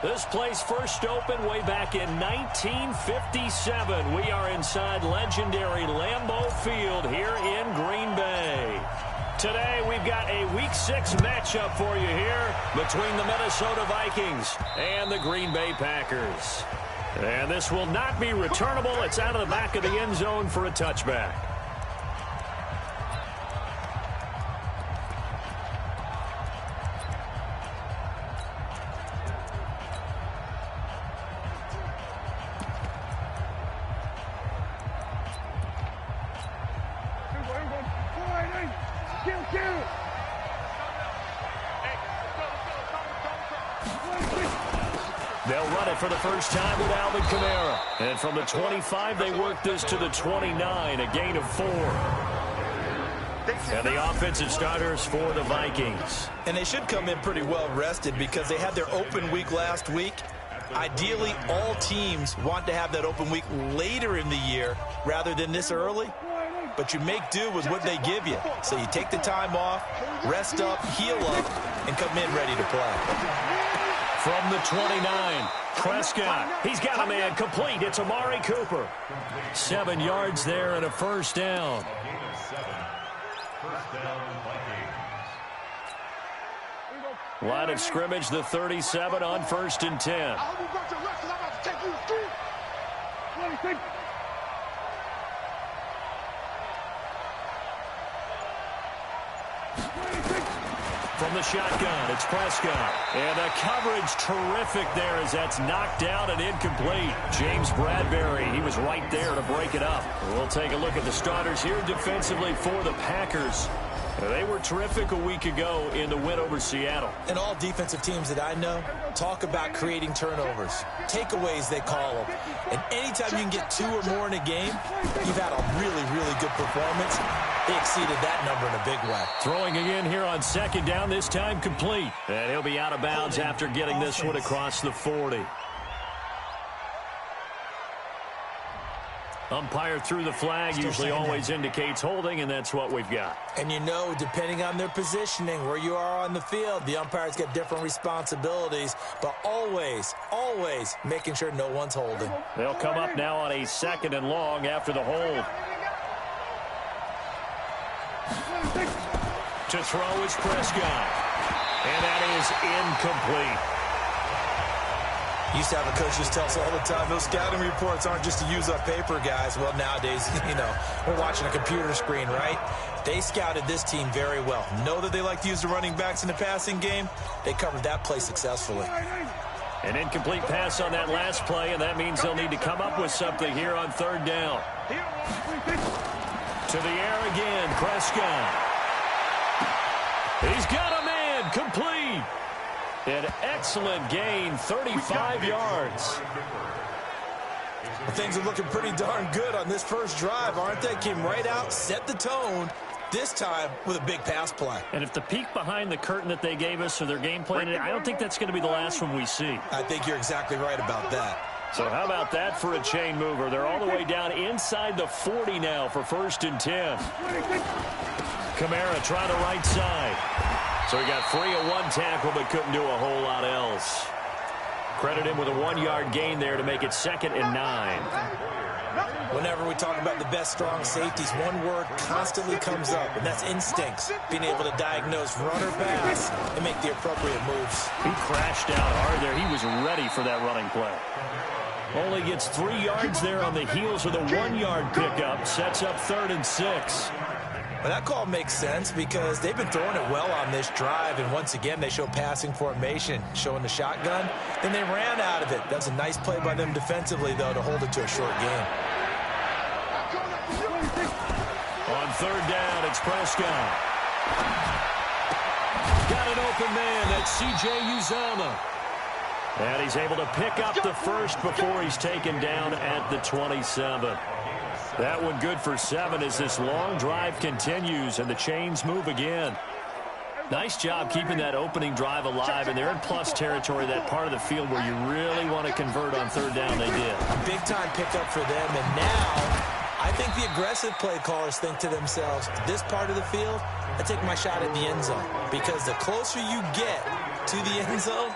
This place first opened way back in 1957. We are inside legendary Lambeau Field here in Green Bay. Today, we've got a Week 6 matchup for you here between the Minnesota Vikings and the Green Bay Packers. And this will not be returnable. It's out of the back of the end zone for a touchback. They'll run it for the first time with Alvin Kamara. And from the 25, they work this to the 29, a gain of 4. And the offensive starters for the Vikings. And they should come in pretty well rested because they had their open week last week. Ideally, all teams want to have that open week later in the year rather than this early. But you make do with what they give you. So you take the time off, rest up, heal up, and come in ready to play. From the 29, Prescott. He's got a man complete. It's Amari Cooper. 7 yards there and a first down. Line of scrimmage, the 37 on 1st and 10. From the shotgun, it's Prescott. And the coverage terrific there as that's knocked down and incomplete. James Bradbury, he was right there to break it up. We'll take a look at the starters here defensively for the Packers. They were terrific a week ago in the win over Seattle. And all defensive teams that I know talk about creating turnovers. Takeaways, they call them. And anytime you can get 2 or more in a game, you've had a really, really good performance. They exceeded that number in a big way. Throwing again here on 2nd down, this time complete. And he'll be out of bounds after getting this one across the 40. Umpire threw the flag, usually always indicates holding, and that's what we've got. And you know, depending on their positioning, where you are on the field, the umpires get different responsibilities, but always, always making sure no one's holding. They'll come up now on a 2nd and long after the hold. To throw is Prescott. And that is incomplete. Used to have a coach just tell us all the time, those scouting reports aren't just to use up paper, guys. Well, nowadays, you know, we're watching a computer screen, right? They scouted this team very well. Know that they like to use the running backs in the passing game. They covered that play successfully. An incomplete pass on that last play, and that means they'll need to come up with something here on 3rd down. To the air again, Prescott. He's got a man, complete. An excellent gain, 35 yards. Well, things are looking pretty darn good on this first drive, aren't they? Came right out, set the tone, this time with a big pass play. And if the peek behind the curtain that they gave us or their game plan, I don't think that's going to be the last one we see. I think you're exactly right about that. So how about that for a chain mover? They're all the way down inside the 40 now for 1st and 10. Kamara trying the right side. So he got free of 1 tackle but couldn't do a whole lot else. Credit him with a 1-yard gain there to make it 2nd and 9. Whenever we talk about the best strong safeties, one word constantly comes up, and that's instincts. Being able to diagnose run or pass and make the appropriate moves. He crashed out hard there. He was ready for that running play. Only gets 3 yards there on the heels of the 1-yard pickup. Sets up 3rd and 6. Well, that call makes sense because they've been throwing it well on this drive, and once again they show passing formation, showing the shotgun. Then they ran out of it. That's a nice play by them defensively, though, to hold it to a short game. On 3rd down, it's Prescott. Got an open man. That's C.J. Uzomah. And he's able to pick up the first before he's taken down at the 27. That one good for 7 as this long drive continues and the chains move again. Nice job keeping that opening drive alive, and they're in plus territory, that part of the field where you really want to convert on 3rd down. They did. A big-time pickup for them, and now I think the aggressive play callers think to themselves, this part of the field, I take my shot at the end zone, because the closer you get, to the end zone,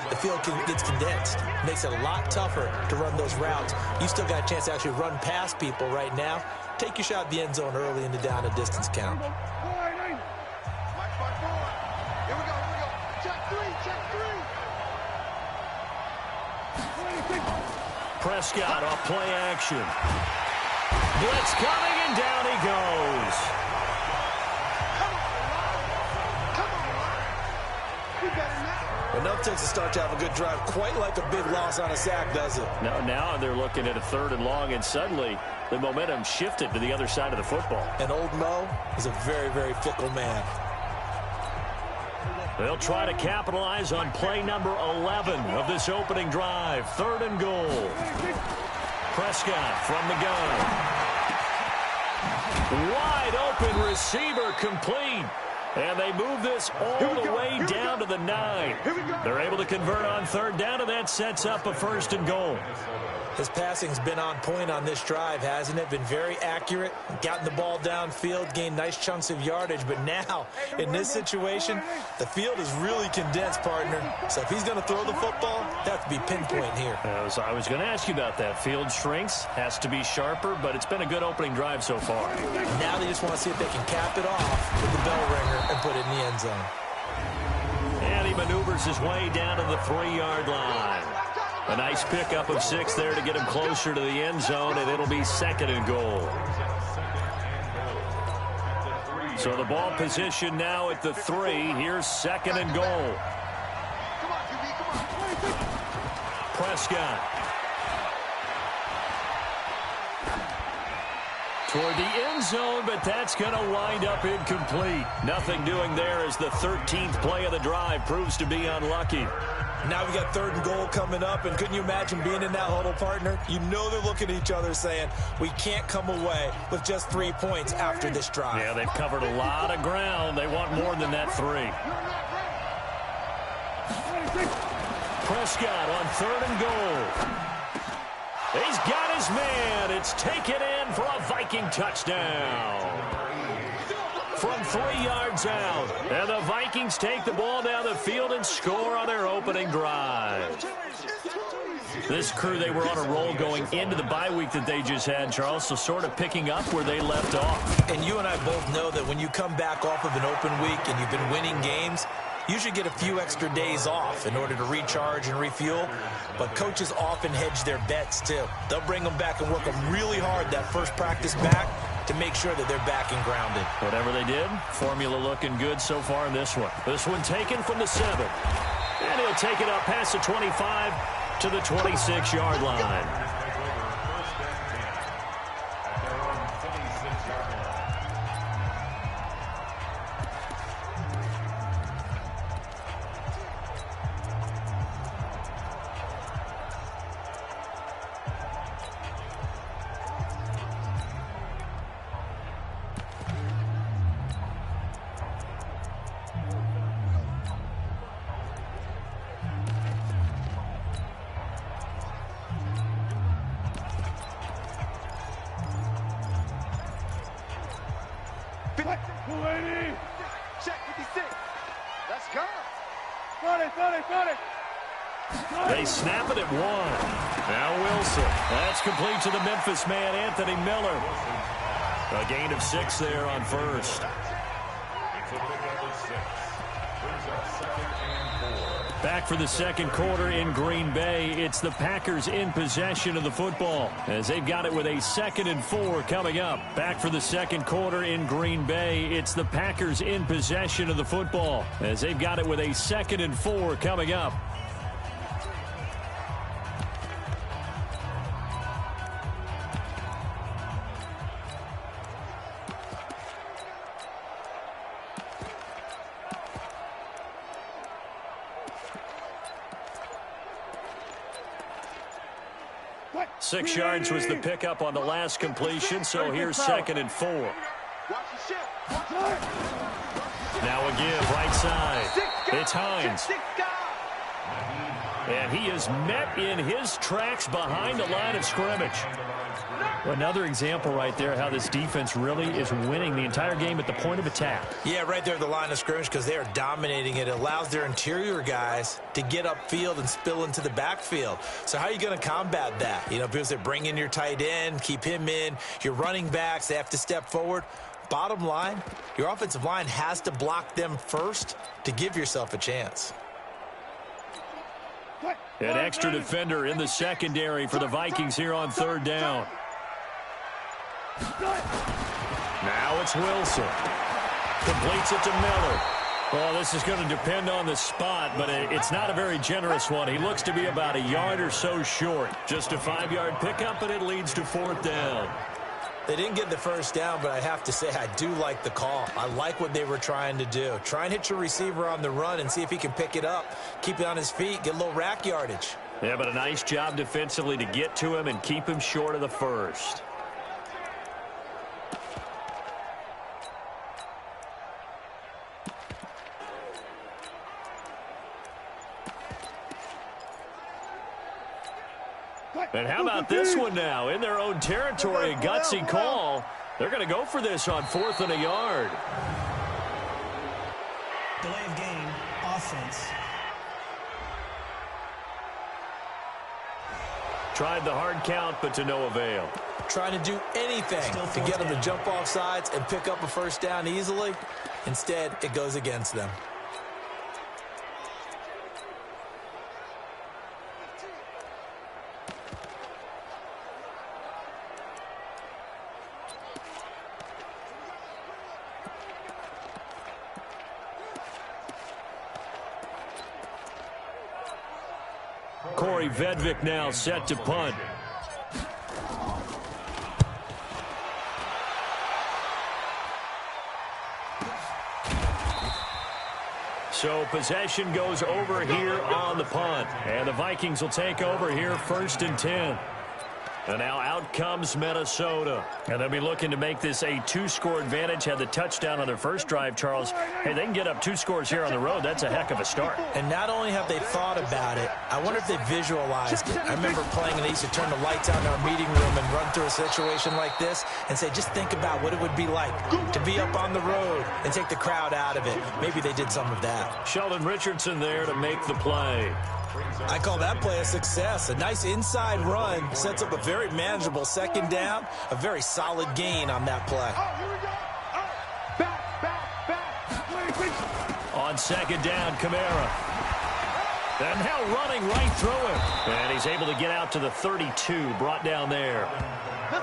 the field gets condensed. Makes it a lot tougher to run those routes. You still got a chance to actually run past people right now. Take your shot at the end zone early in the down and distance count. Prescott off play action. Blitz coming, and down he goes. Enough takes to start to have a good drive. Quite like a big loss on a sack, does it? Now they're looking at a 3rd and long, and suddenly the momentum shifted to the other side of the football. And old Mo is a very, very fickle man. They'll try to capitalize on play number 11 of this opening drive. 3rd and goal. Prescott from the gun. Wide open receiver complete. And they move this all the way down to the 9. They're able to convert on 3rd down, and that sets up a 1st and goal. His passing's been on point on this drive, hasn't it? Been very accurate, gotten the ball downfield, gained nice chunks of yardage. But now, in this situation, the field is really condensed, partner. So if he's going to throw the football, that has to be pinpoint here. I was going to ask you about that. Field shrinks, has to be sharper, but it's been a good opening drive so far. Now they just want to see if they can cap it off with the bell ringer and put it in the end zone. And he maneuvers his way down to the 3-yard line. A nice pickup of 6 there to get him closer to the end zone, and it'll be 2nd and goal. So the ball position now at the 3. Here's 2nd and goal. Prescott. Toward the end zone, but that's going to wind up incomplete. Nothing doing there as the 13th play of the drive proves to be unlucky. Now we got 3rd and goal coming up, and couldn't you imagine being in that huddle, partner? You know they're looking at each other saying, we can't come away with just 3 points after this drive. Yeah, they've covered a lot of ground. They want more than that 3. Prescott on 3rd and goal. He's got his man. It's taken in for a Viking touchdown. From 3 yards out. And the Vikings take the ball down the field and score on their opening drive. This crew, they were on a roll going into the bye week that they just had, Charles, so sort of picking up where they left off. And you and I both know that when you come back off of an open week and you've been winning games, you should get a few extra days off in order to recharge and refuel. But coaches often hedge their bets, too. They'll bring them back and work them really hard that first practice back to make sure that they're back and grounded. Whatever they did, formula looking good so far in this one. This one taken from the 7. And he'll take it up past the 25 to the 26-yard line. They snap it at 1. Now Wilson. That's complete to the Memphis man, Anthony Miller. A gain of 6 there on 1st. Back for the 2nd quarter in Green Bay. It's the Packers in possession of the football as they've got it with a 2nd and 4 coming up. Back for the 2nd quarter in Green Bay. It's the Packers in possession of the football as they've got it with a 2nd and 4 coming up. Six yards was the pickup on the last completion, so here's 2nd and 4. Now a give, right side. It's Hines. And he is met in his tracks behind the line of scrimmage. Another example right there how this defense really is winning the entire game at the point of attack. Yeah, right there at the line of scrimmage because they are dominating it. It allows their interior guys to get upfield and spill into the backfield. So how are you going to combat that? You know, because they bring in your tight end, keep him in. Your running backs, they have to step forward. Bottom line, your offensive line has to block them first to give yourself a chance. An extra defender in the secondary for the Vikings here on third down. Now it's Wilson. Completes it to Miller. Well, this is going to depend on the spot, but it's not a very generous one. He looks to be about a yard or so short. Just a 5-yard pickup, and it leads to fourth down. They didn't get the first down, but I have to say I do like the call. I like what they were trying to do. Try and hit your receiver on the run and see if he can pick it up, keep it on his feet, get a little rack yardage. Yeah, but a nice job defensively to get to him and keep him short of the first. And how about this one now? In their own territory, a gutsy call. They're going to go for this on 4th and a yard. Delay of game, offense. Tried the hard count, but to no avail. Trying to do anything to get them to jump off sides and pick up a first down easily. Instead, it goes against them. Corey Vedvik now set to punt. So possession goes over here on the punt. And the Vikings will take over here 1st and 10. And now out comes Minnesota. And they'll be looking to make this a 2-score advantage. Had the touchdown on their first drive, Charles. Hey, they can get up 2 scores here on the road. That's a heck of a start. And not only have they thought about it, I wonder if they visualized it. I remember playing and they used to turn the lights on in our meeting room and run through a situation like this and say, just think about what it would be like to be up on the road and take the crowd out of it. Maybe they did some of that. Sheldon Richardson there to make the play. I call that play a success. A nice inside run sets up a very manageable second down. A very solid gain on that play. On second down, Kamara. And now running right through him. And he's able to get out to the 32, brought down there.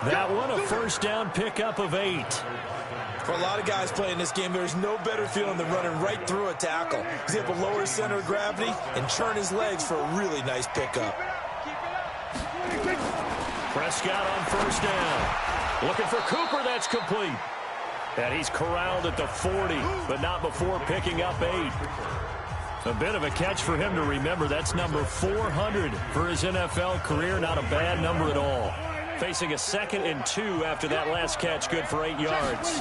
That one, a first down pickup of 8. For a lot of guys playing this game, there's no better feeling than running right through a tackle. He's able to lower his center of gravity and churn his legs for a really nice pickup. Prescott on first down. Looking for Cooper, that's complete. And he's corralled at the 40, but not before picking up 8. A bit of a catch for him to remember. That's number 400 for his NFL career. Not a bad number at all. Facing a 2nd and 2 after that last catch, good for 8 yards.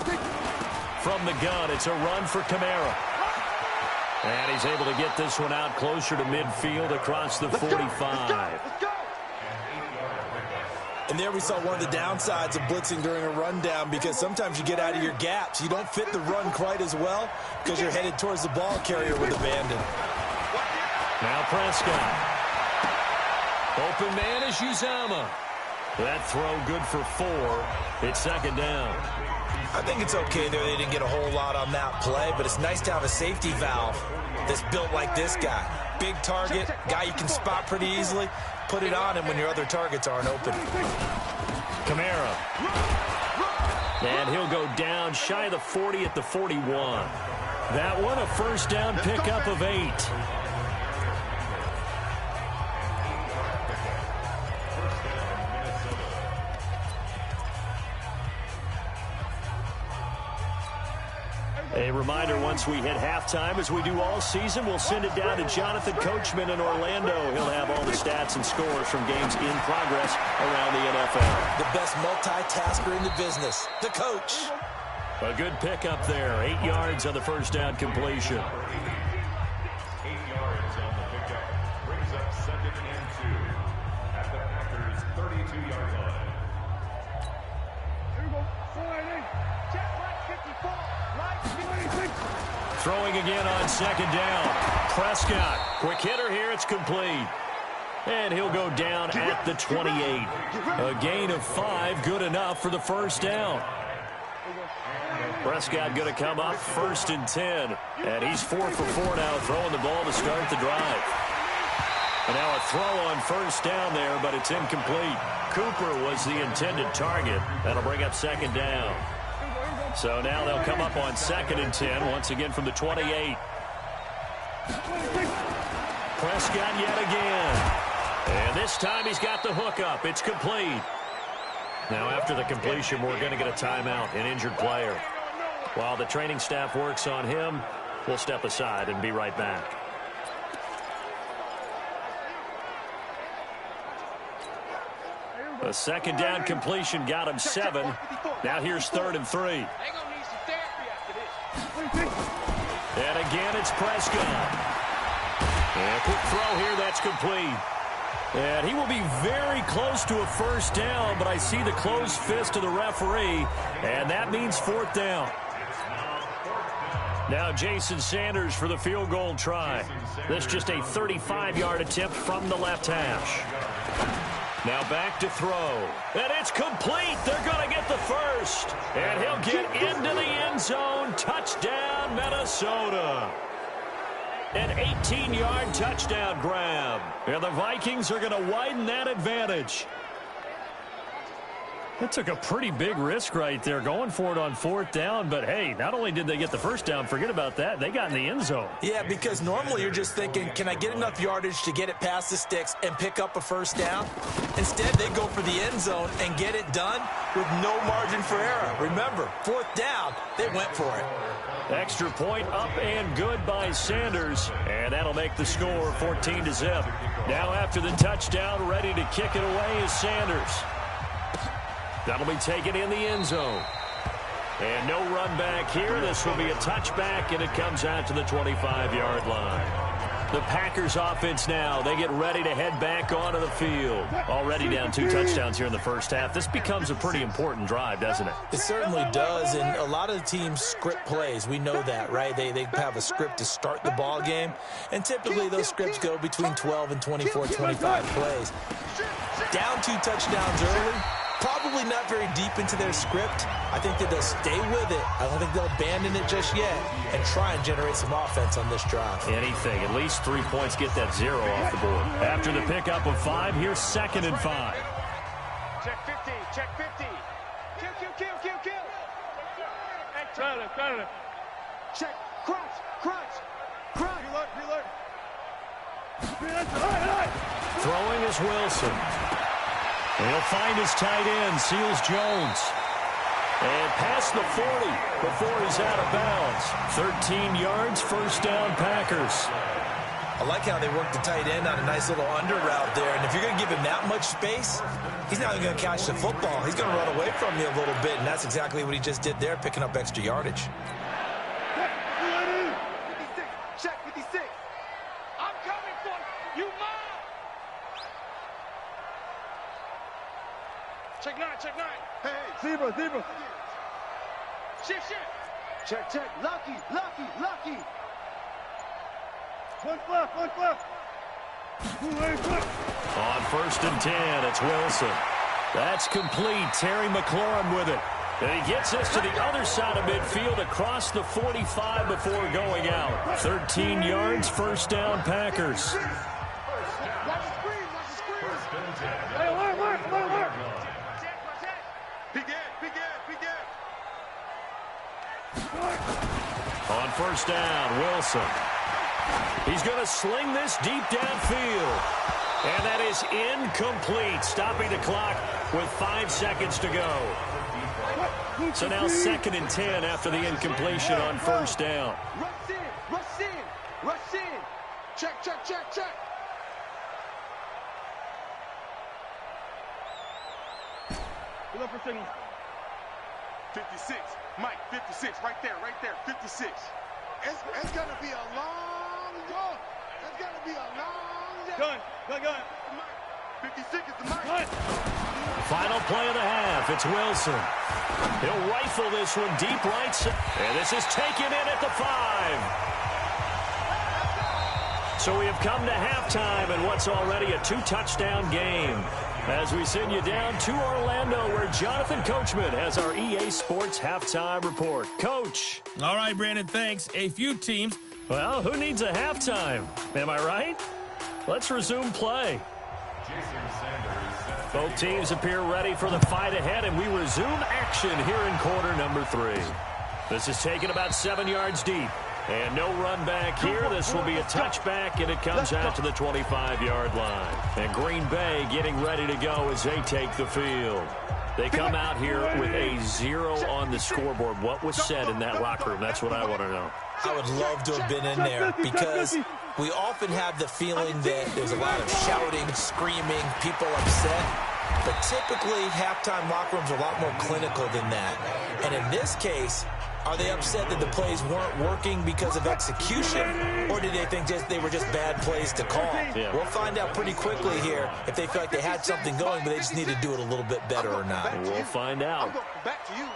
From the gun, it's a run for Kamara. And he's able to get this one out closer to midfield across the 45. And there we saw one of the downsides of blitzing during a rundown, because sometimes you get out of your gaps. You don't fit the run quite as well because you're headed towards the ball carrier with abandon. Now Prescott. Open man is Uzomah. That throw good for 4. It's second down. I think it's okay there. They didn't get a whole lot on that play, but it's nice to have a safety valve that's built like this guy. Big target, guy you can spot pretty easily. Put it on him when your other targets aren't open. Kamara. And he'll go down shy of the 40 at the 41. That one, a first down pickup of 8. A reminder, once we hit halftime, as we do all season, we'll send it down to Jonathan Coachman in Orlando. He'll have all the stats and scores from games in progress around the NFL. The best multitasker in the business, the coach. A good pickup there. 8 yards on the first down completion. 8 yards on the pickup. Brings up 2nd Throwing again on second down. Prescott, quick hitter here, it's complete. And he'll go down at the 28. A gain of 5, good enough for the first down. Prescott going to come up 1st and 10. And he's 4 for 4 now, throwing the ball to start the drive. And now a throw on first down there, but it's incomplete. Cooper was the intended target. That'll bring up second down. So now they'll come up on 2nd and 10, once again from the 28. Prescott yet again. And this time he's got the hook up. It's complete. Now after the completion, we're going to get a timeout, an injured player. While the training staff works on him, we'll step aside and be right back. A second down completion got him 7. Now here's 3rd and 3. And again, it's Prescott. And a quick throw here, that's complete. And he will be very close to a first down, but I see the closed fist of the referee, and that means 4th down. Now Jason Sanders for the field goal try. This just a 35-yard attempt from the left hash. Now back to throw. And it's complete. They're going to get the first. And he'll get into the end zone. Touchdown, Minnesota. An 18-yard touchdown grab. And the Vikings are going to widen that advantage. That took a pretty big risk right there, going for it on 4th down. But, hey, not only did they get the first down, forget about that, they got in the end zone. Yeah, because normally you're just thinking, can I get enough yardage to get it past the sticks and pick up a first down? Instead, they go for the end zone and get it done with no margin for error. Remember, 4th down, they went for it. Extra point up and good by Sanders. And that'll make the score 14-0. Now after the touchdown, ready to kick it away is Sanders. That'll be taken in the end zone. And no run back here. This will be a touchback, and it comes out to the 25-yard line. The Packers offense now, they get ready to head back onto the field. Already down 2 touchdowns here in the first half. This becomes a pretty important drive, doesn't it? It certainly does, and a lot of the teams script plays. We know that, right? They have a script to start the ball game, and typically those scripts go between 12 and 24, 25 plays. Down 2 touchdowns early. Probably not very deep into their script. I think that they'll stay with it. I don't think they'll abandon it just yet and try and generate some offense on this drive. Anything. At least 3 points, get that 0 off the board. After the pickup of 5, here's 2nd and 5. Check 50. Check 50. Kill. Hey, try to. Check. Crunch. Reload. Throwing is Wilson. He'll find his tight end, Seals Jones. And past the 40 before he's out of bounds. 13 yards, first down, Packers. I like how they work the tight end on a nice little under route there. And if you're going to give him that much space, he's not even going to catch the football. He's going to run away from you a little bit, and that's exactly what he just did there, picking up extra yardage. 56. Check 56. I'm coming for you. You mine. Check 9. Hey. Zebra. Shift. Check. Lucky. One left. On 1st and 10, it's Wilson. That's complete. Terry McLaurin with it. And he gets us to the other side of midfield across the 45 before going out. 13 yards, first down, Packers. Watch the screen. Mark. Big Ed. On first down, Wilson. He's going to sling this deep downfield. And that is incomplete, stopping the clock with 5 seconds to go. So now 2nd and 10 after the incompletion on first down. Rush in. Check. Pull up for signal. 56. Mike, 56. Right there. 56. It's going to be a long walk. Gun. Mike, 56 is the mic. Final play of the half. It's Wilson. He'll rifle this one deep right. And this is taken in at the 5. So we have come to halftime in what's already a 2-touchdown game. As we send you down to Orlando, where Jonathan Coachman has our EA Sports halftime report. Coach. All right, Brandon, thanks. A few teams. Well, who needs a halftime? Am I right? Let's resume play. Both teams appear ready for the fight ahead, and we resume action here in quarter number 3. This is taken about 7 yards deep. And no run back here. This will be a touchback, and it comes out to the 25-yard line. And Green Bay getting ready to go as they take the field. They come out here with a 0 on the scoreboard. What was said in that locker room? That's what I want to know. I would love to have been in there because we often have the feeling that there's a lot of shouting, screaming, people upset. But typically, halftime locker rooms are a lot more clinical than that. And in this case, are they upset that the plays weren't working because of execution, or did they think they were just bad plays to call? Yeah. We'll find out pretty quickly here if they feel like they had something going, but they just need to do it a little bit better or not. We'll find out. Back to you.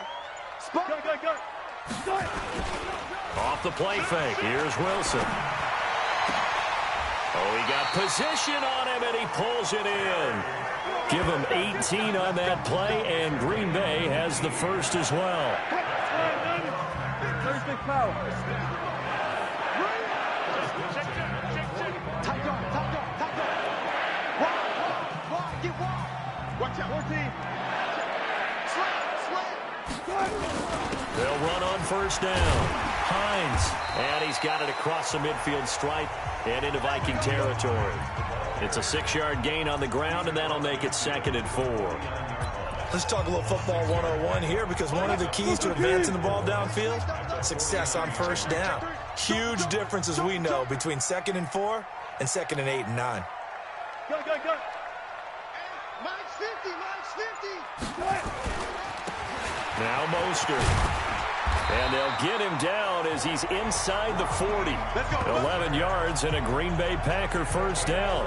Off the play fake. Here's Wilson. Oh, he got position on him, and he pulls it in. Give him 18 on that play, and Green Bay has the first as well. 36 power. Tight guard. Wide. Get wide. Watch out. 14. Slam. They'll run on first down. Hines, and he's got it across the midfield stripe and into Viking territory. It's a 6-yard gain on the ground, and that'll make it 2nd and 4. Let's talk a little football 101 here, because one of the keys to advancing the ball downfield, success on first down. Huge difference, as we know, between 2nd and 4 and 2nd and 8 and 9. Go. Mike's 50. Now Mostert. And they'll get him down as he's inside the 40. 11 yards and a Green Bay Packer first down.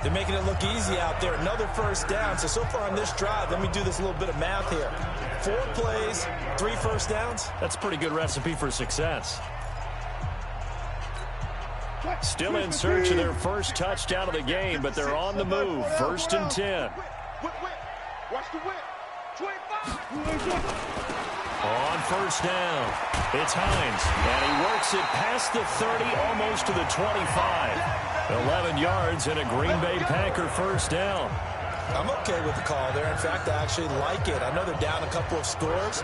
They're making it look easy out there. Another first down. So far on this drive, let me do this little bit of math here. 4 plays, 3 first downs. That's a pretty good recipe for success. Still in search of their first touchdown of the game, but they're on the move. 1st and 10. Whip. Watch the whip. 25. On first down, it's Hines, and he works it past the 30, almost to the 25. 11 yards and a Green Bay Packer first down. I'm okay with the call there. In fact, I actually like it. I know they're down a couple of scores,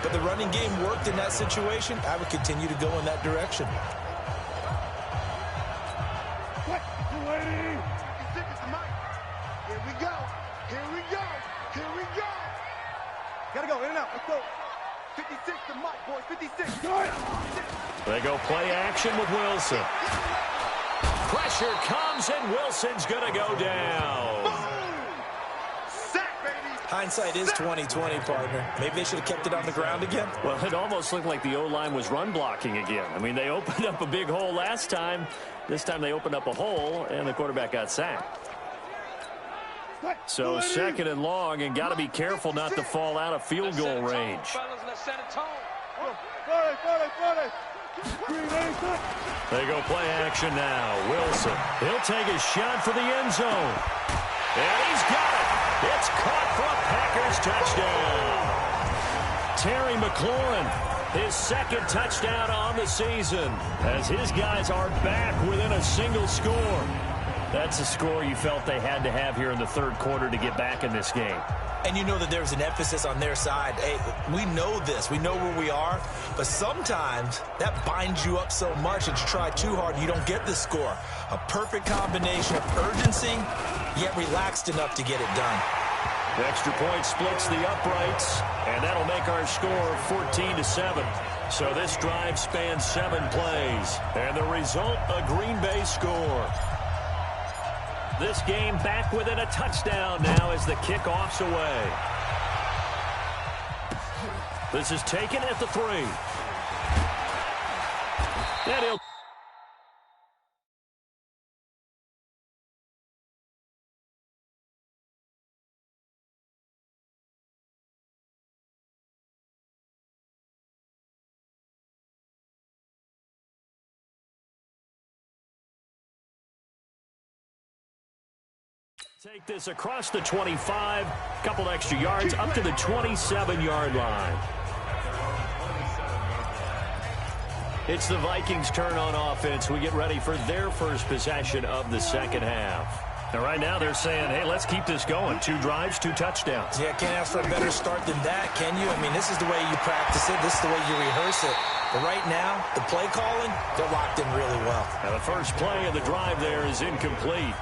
but the running game worked in that situation. I would continue to go in that direction. Gotta go, in and out. Let's go. 56 to Mike, boys. 56. They go play action with Wilson. Pressure comes, and Wilson's going to go down. Sack, baby. Hindsight is 20/20, partner. Maybe they should have kept it on the ground again. Well, it almost looked like the O-line was run blocking again. I mean, they opened up a big hole last time. This time they opened up a hole, and the quarterback got sacked. So 2nd and long, and got to be careful not to fall out of field goal range. They go play action now. Wilson, he'll take a shot for the end zone. And he's got it. It's caught for a Packers touchdown. Terry McLaurin, his 2nd touchdown on the season, as his guys are back within a single score. That's a score you felt they had to have here in the 3rd quarter to get back in this game. And you know that there's an emphasis on their side. Hey, we know this. We know where we are. But sometimes that binds you up so much that you try too hard and you don't get the score. A perfect combination of urgency, yet relaxed enough to get it done. The extra point splits the uprights, and that'll make our score 14-7. So this drive spans 7 plays. And the result, a Green Bay score. This game back within a touchdown now as the kickoff's away. This is taken at the 3. And he'll Take this across the 25, couple extra yards, up to the 27-yard line. It's the Vikings' turn on offense. We get ready for their first possession of the second half. Now, right now, they're saying, hey, let's keep this going. 2 drives, 2 touchdowns. Yeah, can't ask for a better start than that, can you? I mean, this is the way you practice it. This is the way you rehearse it. But right now, the play calling, they're locked in really well. Now, the first play of the drive there is incomplete.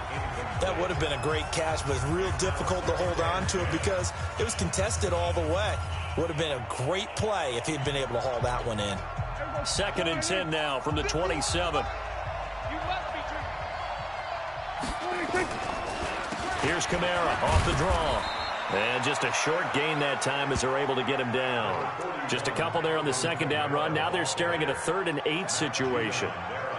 That would have been a great catch, but it's real difficult to hold on to it because it was contested all the way. Would have been a great play if he'd been able to haul that one in. 2nd and 10 now from the 27. Here's Kamara off the draw. And just a short gain that time as they're able to get him down. Just a couple there on the 2nd down run. Now they're staring at a 3rd and 8 situation.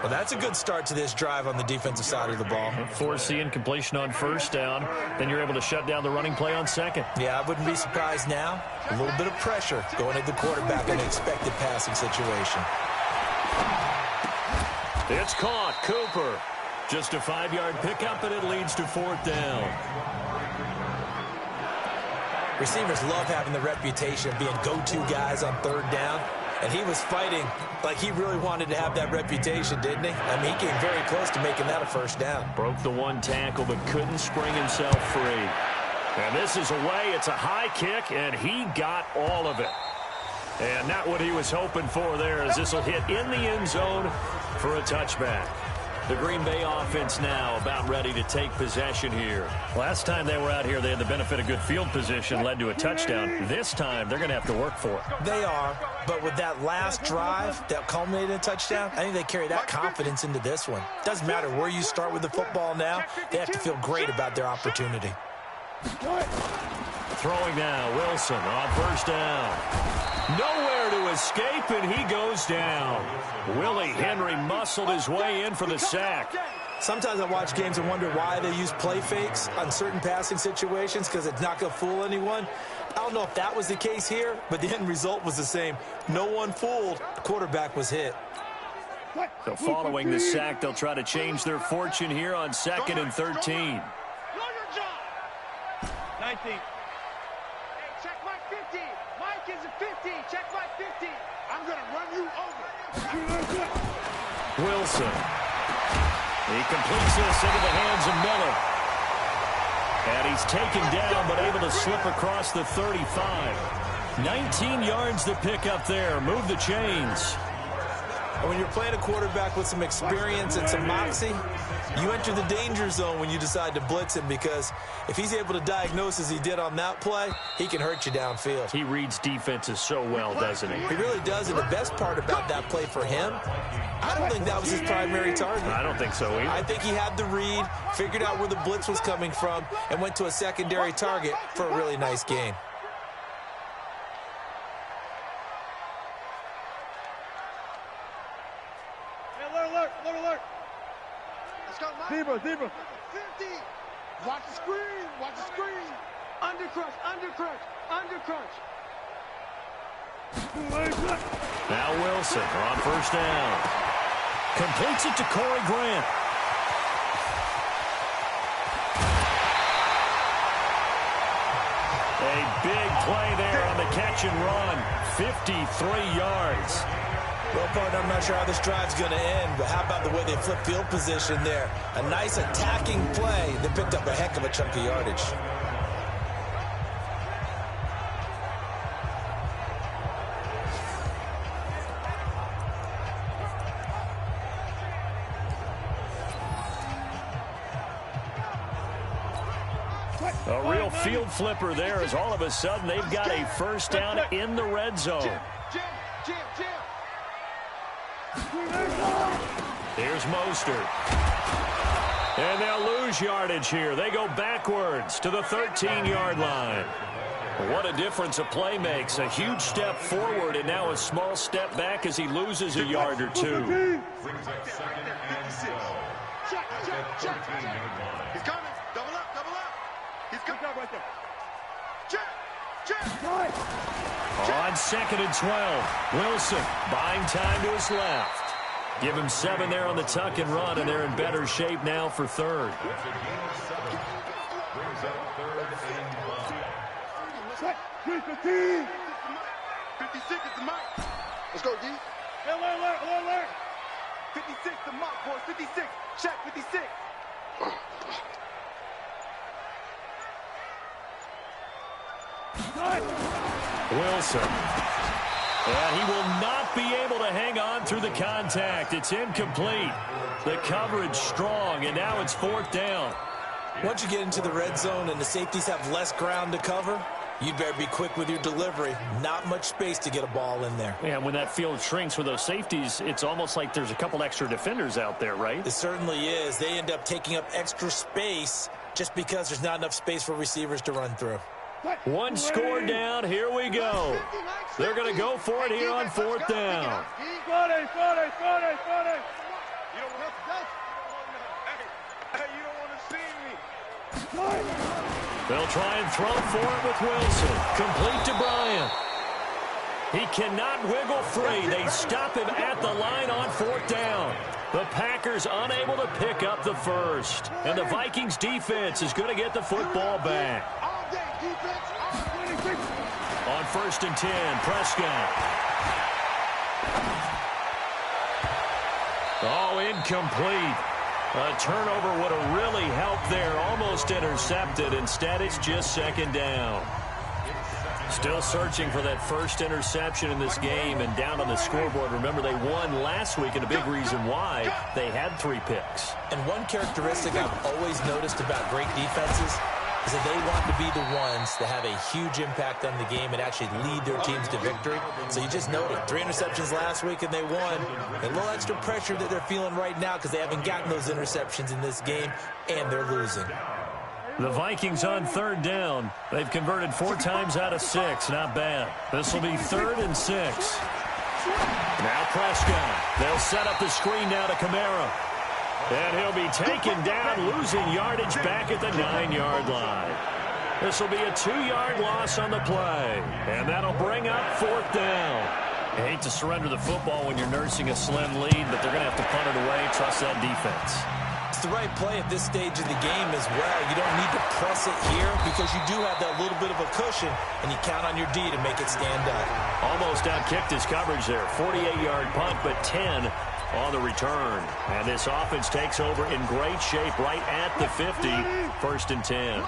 Well, that's a good start to this drive on the defensive side of the ball. Force the incompletion on 1st down. Then you're able to shut down the running play on 2nd. Yeah, I wouldn't be surprised now. A little bit of pressure going at the quarterback in an expected passing situation. It's caught. Cooper. Just a 5-yard pickup, and it leads to 4th down. Receivers love having the reputation of being go-to guys on 3rd down. And he was fighting like he really wanted to have that reputation, didn't he? I mean, he came very close to making that a 1st down. Broke the 1 tackle, but couldn't spring himself free. And this is away. It's a high kick, and he got all of it. And not what he was hoping for there, as this will hit in the end zone for a touchback. The Green Bay offense now about ready to take possession here. Last time they were out here, they had the benefit of good field position, led to a touchdown. This time, they're going to have to work for it. They are, but with that last drive that culminated in a touchdown, I think they carry that confidence into this one. Doesn't matter where you start with the football now, they have to feel great about their opportunity. Throwing now, Wilson on 1st down. Nowhere to escape, and he goes down. Willie Henry muscled his way in for the sack. Sometimes I watch games and wonder why they use play fakes on certain passing situations because it's not going to fool anyone. I don't know if that was the case here, but the end result was the same. No one fooled. The quarterback was hit. So following the sack, they'll try to change their fortune here on 2nd and 13. 19. Hey, check Mike 50. Mike is a 50. Check Mike 50. I'm going to run you over. Wilson. He completes this into the hands of Miller. And he's taken down, but able to slip across the 35. 19 yards to pick up there. Move the chains. And when you're playing a quarterback with some experience and some moxie, you enter the danger zone when you decide to blitz him, because if he's able to diagnose as he did on that play, he can hurt you downfield. He reads defenses so well, doesn't he? He really does, and the best part about that play for him, I don't think that was his primary target. I don't think so either. I think he had the read, figured out where the blitz was coming from, and went to a secondary target for a really nice gain. Alert. Let's go, Mike. Zebra. 50. Watch the screen. Undercrunch. Now Wilson on 1st down. Completes it to Corey Grant. A big play there on the catch and run. 53 yards. Well, partner, I'm not sure how this drive's going to end, but how about the way they flip field position there? A nice attacking play that picked up a heck of a chunk of yardage. A real field flipper there, as all of a sudden they've got a 1st down in the red zone. Jim. Here's Mostert. And they'll lose yardage here. They go backwards to the 13-yard line. What a difference a play makes. A huge step forward and now a small step back as he loses a yard or two. Check. He's coming. Double up. He's coming right there. Check. On 2nd and 12, Wilson buying time to his left. Give him 7 there on the tuck and run, and they're in better shape now for 3rd. Set. 315. 56 is the mic. Let's go, D. Alert. 56 the mark, boys. 56. Check 56. Wilson. And he will not be able to hang on through the contact. It's incomplete. The coverage strong, and now it's 4th down. Once you get into the red zone and the safeties have less ground to cover, you'd better be quick with your delivery. Not much space to get a ball in there. Yeah, when that field shrinks with those safeties, it's almost like there's a couple extra defenders out there, right? It certainly is. They end up taking up extra space just because there's not enough space for receivers to run through. One score down. Here we go. They're going to go for it here on 4th down. They'll try and throw for it with Wilson. Complete to Bryant. He cannot wiggle free. They stop him at the line on 4th down. The Packers unable to pick up the first. And the Vikings defense is going to get the football back. On 1st and 10, Prescott. Oh, incomplete. A turnover would have really helped there. Almost intercepted. Instead, it's just 2nd down. Still searching for that first interception in this game and down on the scoreboard. Remember, they won last week, and a big reason why they had 3 picks. And one characteristic I've always noticed about great defenses is that they want to be the ones that have a huge impact on the game and actually lead their teams to victory. So you just noted 3 interceptions last week and they won. A little extra pressure that they're feeling right now because they haven't gotten those interceptions in this game and they're losing. The Vikings on 3rd down. They've converted 4 times out of 6. Not bad. This will be 3rd and 6. Now Prescott. They'll set up the screen now to Kamara. And he'll be taken down, losing yardage back at the 9-yard line. This will be a 2-yard loss on the play. And that'll bring up 4th down. You hate to surrender the football when you're nursing a slim lead, but they're going to have to punt it away. Trust that defense. It's the right play at this stage of the game as well. You don't need to press it here because you do have that little bit of a cushion, and you count on your D to make it stand up. Almost outkicked his coverage there. 48-yard punt, but 10 on the return. And this offense takes over in great shape right at the 50, 1st and 10.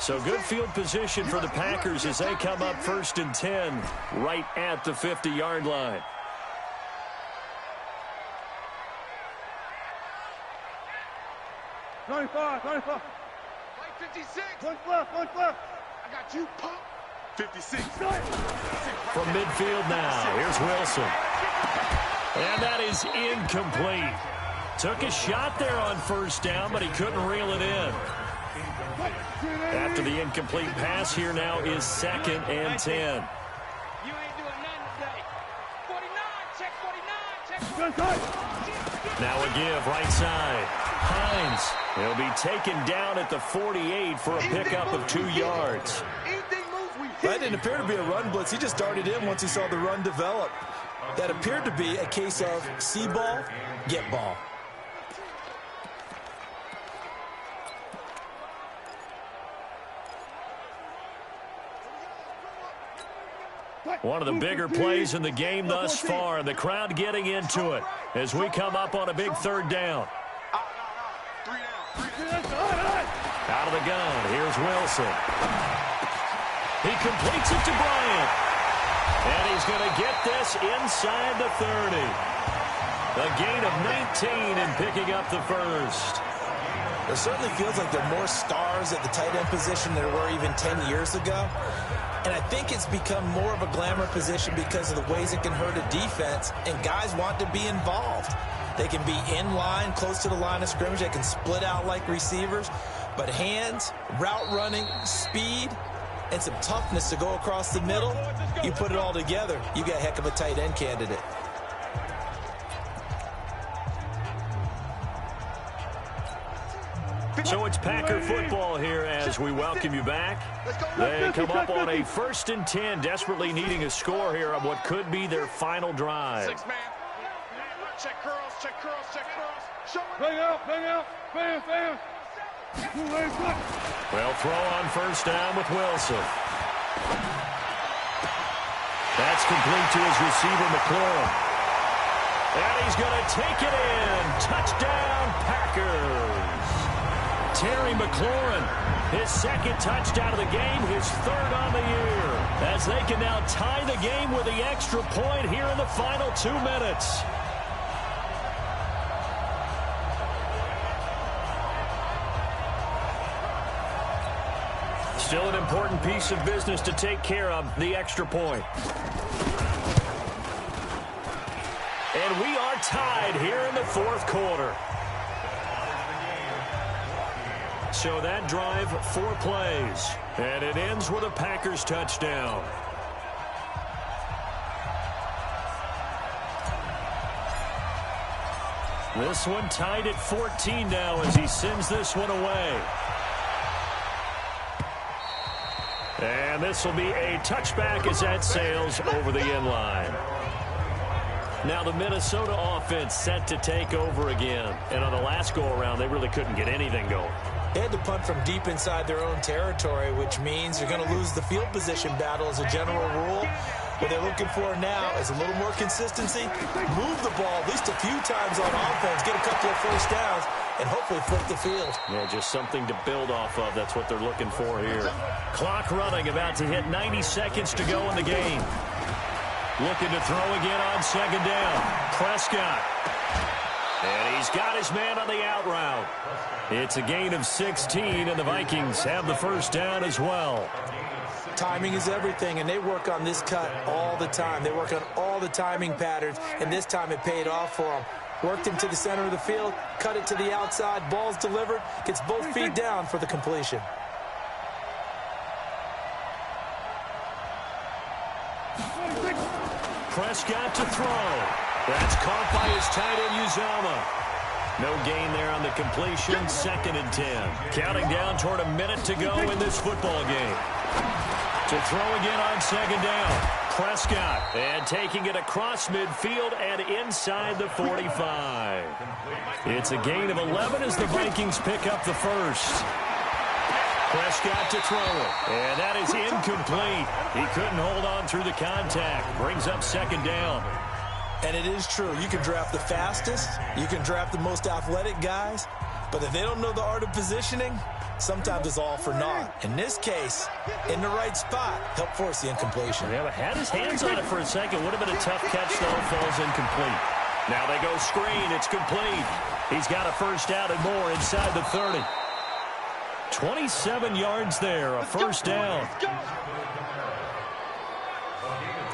So good field position for the Packers as they come up 1st and 10 right at the 50-yard line. Like 56. One left. I got you, pump. 56. From midfield now, here's Wilson. And that is incomplete. Took a shot there on 1st down, but he couldn't reel it in. After the incomplete pass, here now is 2nd and 10. You ain't doing nothing today. 49, check 49, check 49. Now a give, right side. Hines. He'll be taken down at the 48 for a pickup of 2 yards. That didn't appear to be a run blitz. He just darted in once he saw the run develop. That appeared to be a case of see ball, get ball. One of the bigger plays in the game thus far, and the crowd getting into it as we come up on a big 3rd down. Out of the gun, here's Wilson. He completes it to Bryant. And he's going to get this inside the 30. A gain of 19 and picking up the first. It certainly feels like there are more stars at the tight end position than there were even 10 years ago. And I think it's become more of a glamour position because of the ways it can hurt a defense, and guys want to be involved. They can be in line, close to the line of scrimmage. They can split out like receivers. But hands, route running, speed, and some toughness to go across the middle, you put it all together, you got a heck of a tight end candidate. So it's Packer football here as we welcome you back. They come up on a 1st and 10, desperately needing a score here on what could be their final drive. 6 man. Check curls, check curls, check curls. Show it. Bang out, bam. 2 ways, They'll throw on first down with Wilson. That's complete to his receiver, McLaurin. And he's going to take it in. Touchdown, Packers. Terry McLaurin, his second touchdown of the game, his third on the year. As they can now tie the game with the extra point here in the final 2 minutes. Still an important piece of business to take care of, the extra point. And we are tied here in the fourth quarter. So that drive, 4 plays. And it ends with a Packers touchdown. This one tied at 14 now as he sends this one away. And this will be a touchback as that sails over the end line. Now the Minnesota offense set to take over again. And on the last go-around, they really couldn't get anything going. They had to punt from deep inside their own territory, which means you're going to lose the field position battle as a general rule. What they're looking for now is a little more consistency, move the ball at least a few times on offense, get a couple of first downs, and hopefully flip the field. Yeah, just something to build off of. That's what they're looking for here. Clock running, about to hit 90 seconds to go in the game. Looking to throw again on second down. Prescott. And he's got his man on the out route. It's a gain of 16, and the Vikings have the first down as well. Timing is everything, and they work on this cut all the time. They work on all the timing patterns, and this time it paid off for them. Worked him to the center of the field, cut it to the outside, ball's delivered, gets both feet down for the completion. Prescott to throw. That's caught by his tight end, Uzomah. No gain there on the completion, 2nd and 10. Counting down toward a minute to go in this football game. To throw again on second down. Prescott, and taking it across midfield and inside the 45. It's a gain of 11 as the Vikings pick up the first. Prescott to throw it, and that is incomplete. He couldn't hold on through the contact. Brings up second down. And it is true. You can draft the fastest. You can draft the most athletic guys. But if they don't know the art of positioning, sometimes it's all for naught. In this case, in the right spot, helped force the incompletion. Yeah, but had his hands on it for a second. Would have been a tough catch, though. Falls incomplete. Now they go screen. It's complete. He's got a first down and more inside the 30. 27 yards there, a first down.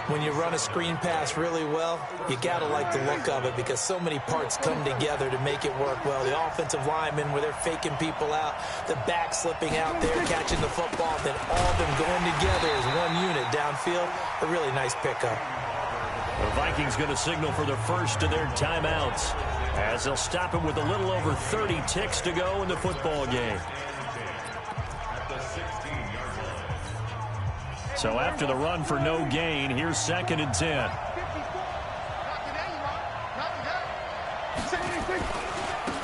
When you run a screen pass really well, you got to like the look of it because so many parts come together to make it work well. The offensive linemen, where they're faking people out, the back slipping out there, catching the football, then all of them going together as one unit downfield. A really nice pickup. The Vikings going to signal for their first of their timeouts as they'll stop it with a little over 30 ticks to go in the football game. So after the run for no gain, here's 2nd and 10.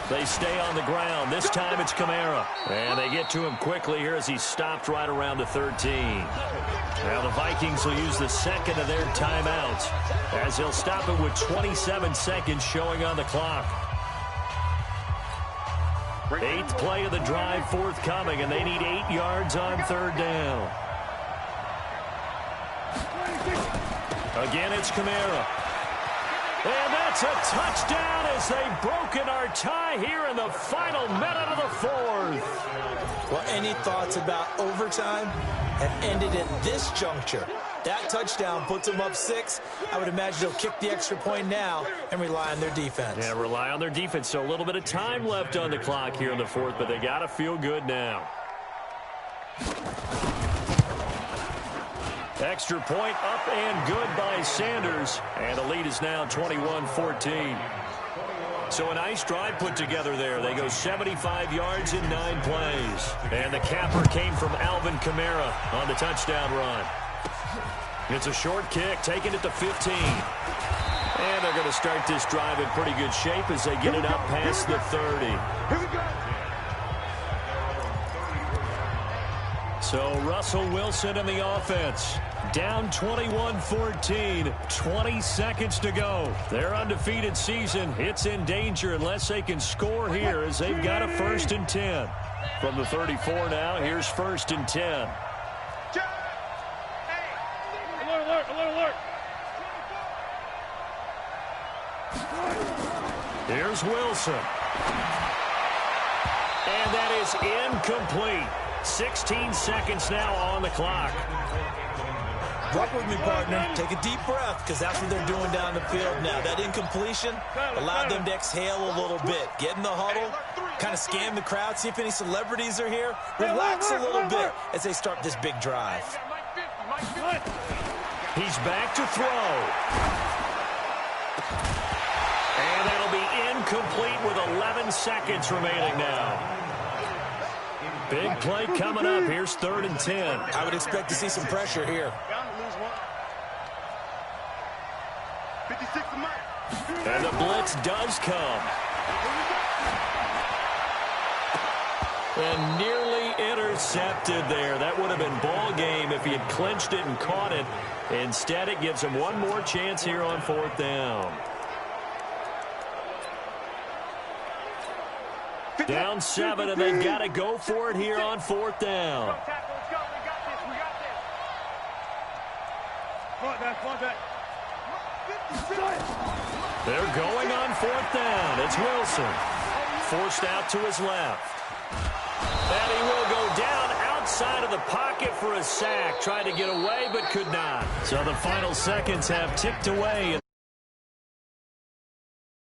They stay on the ground. This time it's Kamara. And they get to him quickly here as he stopped right around the 13. Now the Vikings will use the second of their timeouts as he'll stop it with 27 seconds showing on the clock. 8th play of the drive forthcoming, and they need 8 yards on 3rd down. Again, it's Kamara. And that's a touchdown as they've broken our tie here in the final minute of the 4th. Well, any thoughts about overtime have ended at this juncture. That touchdown puts them up 6. I would imagine they'll kick the extra point now and rely on their defense. Yeah, rely on their defense. So a little bit of time left on the clock here in the 4th, but they got to feel good now. Extra point up and good by Sanders. And the lead is now 21-14. So a nice drive put together there. They go 75 yards in 9 plays. And the capper came from Alvin Kamara on the touchdown run. It's a short kick, taking it to 15. And they're going to start this drive in pretty good shape as they get it up past the 30. Here we go. So Russell Wilson in the offense. Down 21-14, 20 seconds to go. Their undefeated season, it's in danger unless they can score here as they've got a 1st and 10. From the 34 now, here's 1st and 10. Alert. Here's Wilson. And that is incomplete. 16 seconds now on the clock. Walk with me, partner. Take a deep breath, because that's what they're doing down the field now. That incompletion allowed them to exhale a little bit. Get in the huddle, kind of scan the crowd, see if any celebrities are here. Relax a little bit as they start this big drive. He's back to throw. And that'll be incomplete with 11 seconds remaining now. Big play coming up. Here's 3rd and 10. I would expect to see some pressure here. And the blitz does come. And nearly intercepted there. That would have been ball game if he had clinched it and caught it. Instead, it gives him one more chance here on 4th down. Down 7, and they've got to go for it here on 4th down. They're going on 4th down. It's Wilson. Forced out to his left. And he will go down outside of the pocket for a sack. Tried to get away, but could not. So the final seconds have ticked away.